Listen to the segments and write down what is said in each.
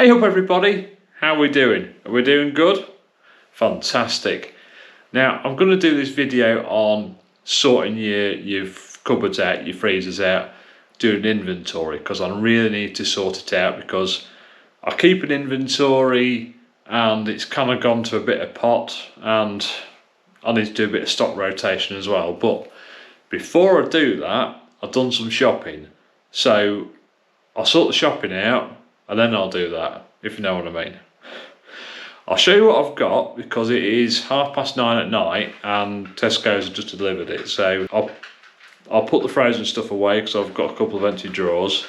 Hey up everybody, how are we doing? Are we doing good? Fantastic. Now I'm going to do this video on sorting your cupboards out, your freezers out, doing inventory, because I really need to sort it out because I keep an inventory and it's kind of gone to a bit of pot and I need to do a bit of stock rotation as well. But before I do that, I've done some shopping. So I'll sort the shopping out and then I'll do that, if you know what I mean. I'll show you what I've got because it is 9:30 at night and Tesco's have just delivered it. So I'll put the frozen stuff away because I've got a couple of empty drawers,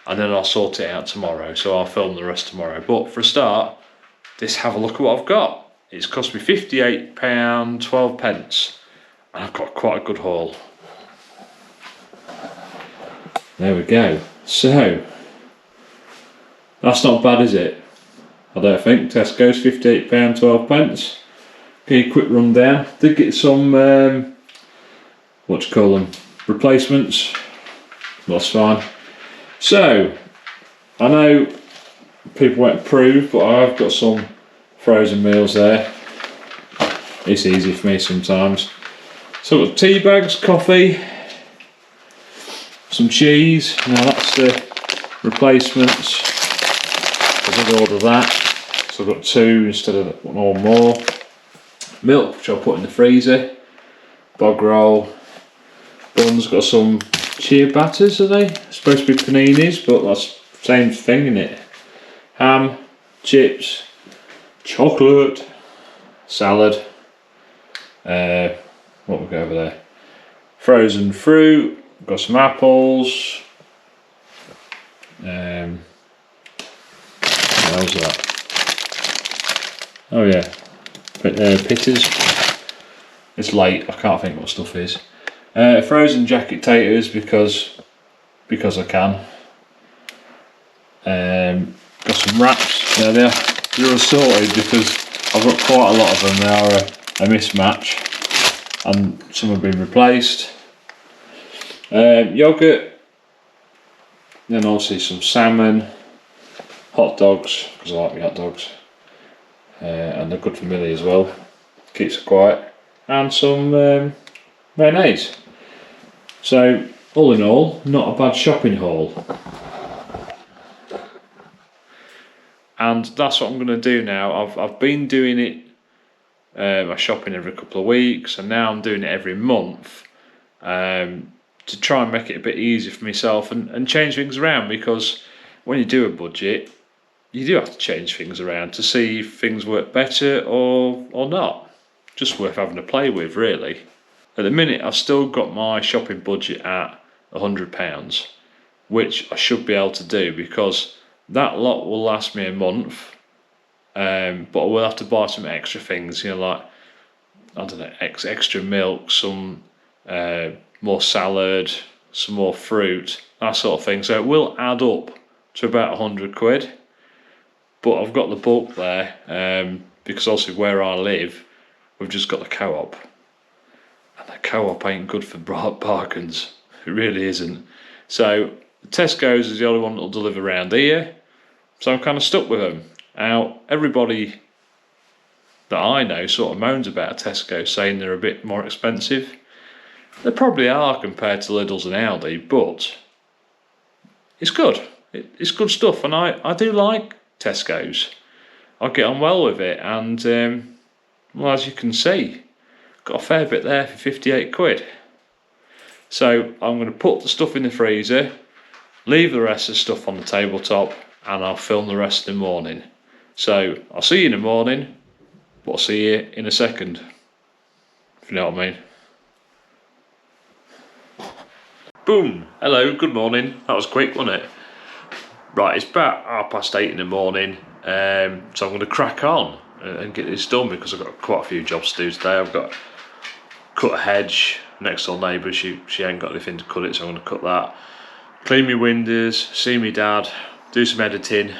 and then I'll sort it out tomorrow. So I'll film the rest tomorrow. But for a start, just have a look at what I've got. It's cost me £58.12 and I've got quite a good haul. There we go. So that's not bad, is it? I don't think. Tesco's £58.12. Okay, quick rundown. Did get some replacements. That's fine. So I know people won't approve, but I've got some frozen meals there. It's easy for me sometimes. So I've got tea bags, coffee, some cheese. Now that's the replacements. I did order that, so I've got 2 instead of 1 or more. Milk, which I'll put in the freezer. Bog roll. Buns, got some ciabattas, are they? Supposed to be paninis, but that's the same thing, isn't it? Ham, chips, chocolate, salad. What we got over there? Frozen fruit. Got some apples. What was that? Oh yeah, pitters. It's late, I can't think what stuff is. Frozen jacket taters because I can. Got some wraps. Now they're all sorted because I've got quite a lot of them. They are a mismatch, and some have been replaced. Yogurt. Then obviously some salmon. Hot dogs, because I like my hot dogs, and they're good for Millie as well, keeps her quiet, and some mayonnaise. So all in all, not a bad shopping haul. And that's what I'm going to do now. I've been doing it, my shopping every couple of weeks, and now I'm doing it every month to try and make it a bit easier for myself and change things around, because when you do a budget, you do have to change things around to see if things work better or not. Just worth having a play with, really. At the minute, I've still got my shopping budget at £100, which I should be able to do because that lot will last me a month. But I will have to buy some extra things, like, I don't know, extra milk, some more salad, some more fruit, that sort of thing. So it will add up to about £100. But I've got the bulk there because obviously where I live, we've just got the co-op. And the co-op ain't good for bargains. It really isn't. So Tesco's is the only one that'll deliver around here. So I'm kind of stuck with them. Now, everybody that I know sort of moans about Tesco, saying they're a bit more expensive. They probably are compared to Lidl's and Aldi, but it's good. It's good stuff, and I do like Tesco's. I get on well with it, and well, as you can see, got a fair bit there for £58. So I'm going to put the stuff in the freezer, leave the rest of the stuff on the tabletop, and I'll film the rest in the morning. So I'll see you in the morning, but I'll see you in a second, if you know what I mean. Boom! Hello, good morning. That was quick, wasn't it? Right, it's about 8:30 in the morning, so I'm going to crack on and get this done because I've got quite a few jobs to do today. I've got to cut a hedge. Next door neighbour, she ain't got anything to cut it, so I'm going to cut that. Clean my windows, see my dad, do some editing.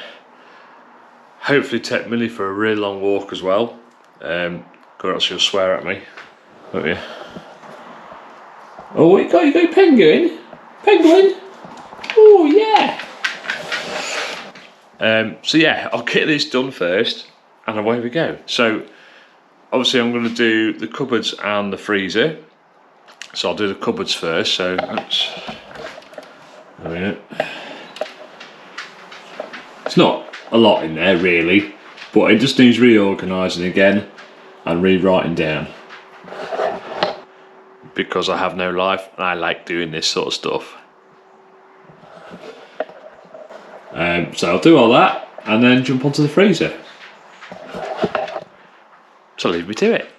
Hopefully take Millie for a really long walk as well, or else she'll swear at me, won't you? Oh, what you got? You got your penguin? Penguin? Oh, yeah! So yeah, I'll get this done first, and away we go. So obviously I'm going to do the cupboards and the freezer. So I'll do the cupboards first. So let's. It's not a lot in there really, but it just needs reorganising again and rewriting down, because I have no life and I like doing this sort of stuff. So I'll do all that and then jump onto the freezer. So leave me to it.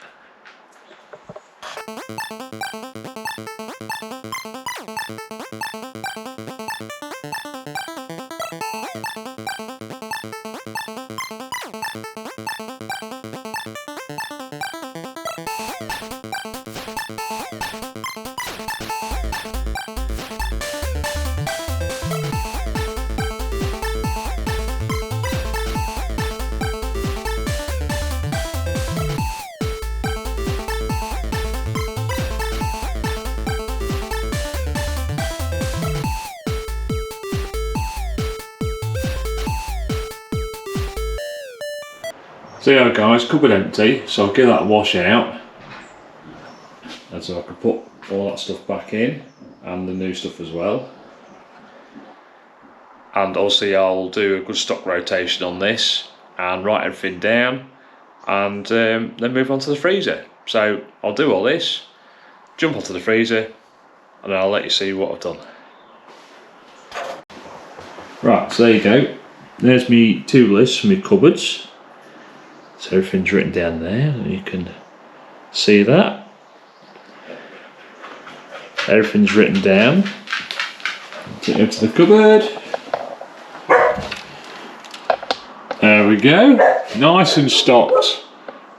So yeah guys, cupboard empty, so I'll give that a wash out. And so I can put all that stuff back in, and the new stuff as well. And obviously I'll do a good stock rotation on this, and write everything down, and then move on to the freezer. So I'll do all this, jump onto the freezer, and then I'll let you see what I've done. Right, so there you go. There's me 2 lists for my cupboards. So everything's written down there, and you can see that. Everything's written down. Take it up to the cupboard. There we go. Nice and stocked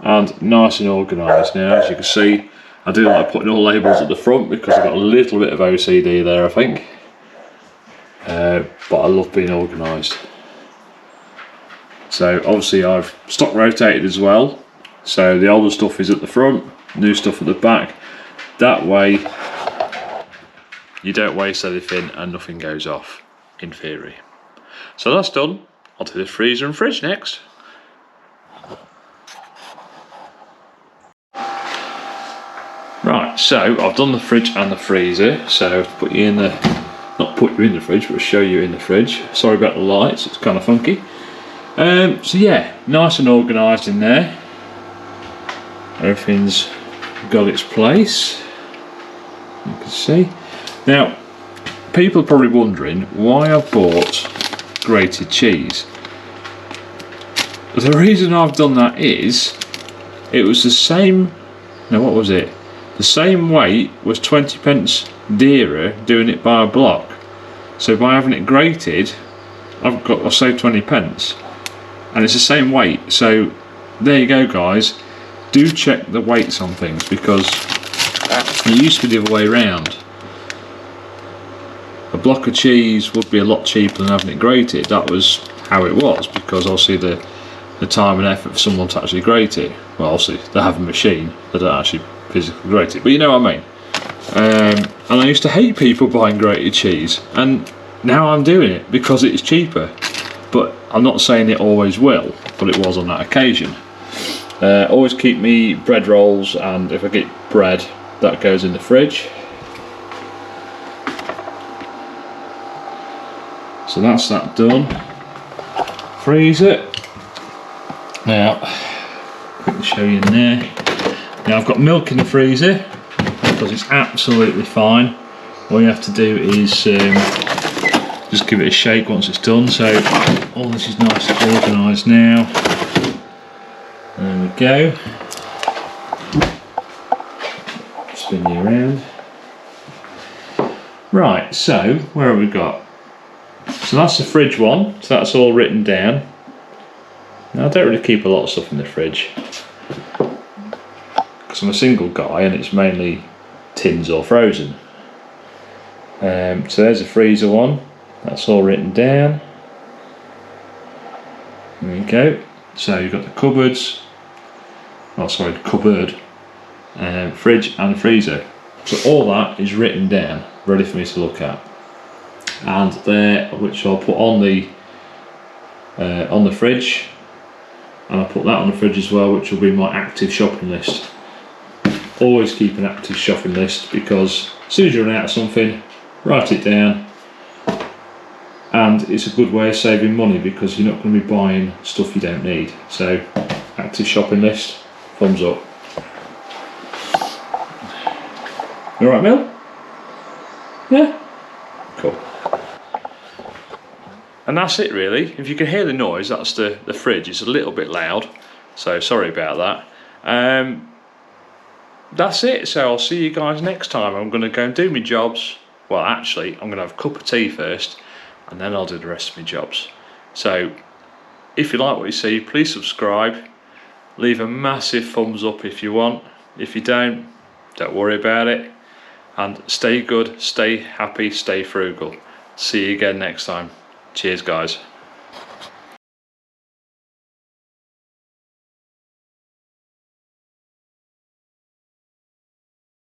and nice and organised. Now, as you can see, I do like putting all labels at the front because I've got a little bit of OCD there, I think. But I love being organised. So obviously I've stock rotated as well. So the older stuff is at the front, new stuff at the back. That way you don't waste anything and nothing goes off, in theory. So that's done. I'll do the freezer and fridge next. Right, so I've done the fridge and the freezer. So to put you in the, not put you in the fridge, but show you in the fridge. Sorry about the lights, it's kind of funky. So yeah, nice and organised in there. Everything's got its place, you can see. Now, people are probably wondering why I bought grated cheese. The reason I've done that is, it was the same, no, what was it? The same weight was 20 pence dearer doing it by a block. So by having it grated, I've saved 20 pence. And it's the same weight, so there you go guys. Do check the weights on things, because it used to be the other way around. A block of cheese would be a lot cheaper than having it grated. That was how it was, because obviously the time and effort for someone to actually grate it. Well, obviously they have a machine, they don't actually physically grate it, but you know what I mean. And I used to hate people buying grated cheese, and now I'm doing it because it's cheaper. But I'm not saying it always will, but it was on that occasion. Always keep me bread rolls, and if I get bread, that goes in the fridge. So that's that done. Freeze it. Now, quickly show you in there. Now I've got milk in the freezer because it's absolutely fine. All you have to do is just give it a shake once it's done. So all this is nice and organised now. There we go. Spin you around. Right, so where have we got? So that's the fridge one, so that's all written down. Now I don't really keep a lot of stuff in the fridge because I'm a single guy and it's mainly tins or frozen. So there's the freezer one, that's all written down. There you go. So you've got the cupboards, oh sorry, the cupboard, fridge and freezer. So all that is written down, ready for me to look at. And there, which I'll put on the on the fridge, and I put that on the fridge as well, which will be my active shopping list. Always keep an active shopping list, because as soon as you run out of something, write it down, and it's a good way of saving money because you're not going to be buying stuff you don't need. So active shopping list, thumbs up. You alright, Mel? Yeah? Cool. And that's it really. If you can hear the noise, that's the fridge. It's a little bit loud, so sorry about that. That's it, so I'll see you guys next time. I'm going to go and do my jobs. Well, actually, I'm going to have a cup of tea first, and then I'll do the rest of my jobs. So if you like what you see, please subscribe. Leave a massive thumbs up if you want. If you don't worry about it. And stay good, stay happy, stay frugal. See you again next time. Cheers, guys.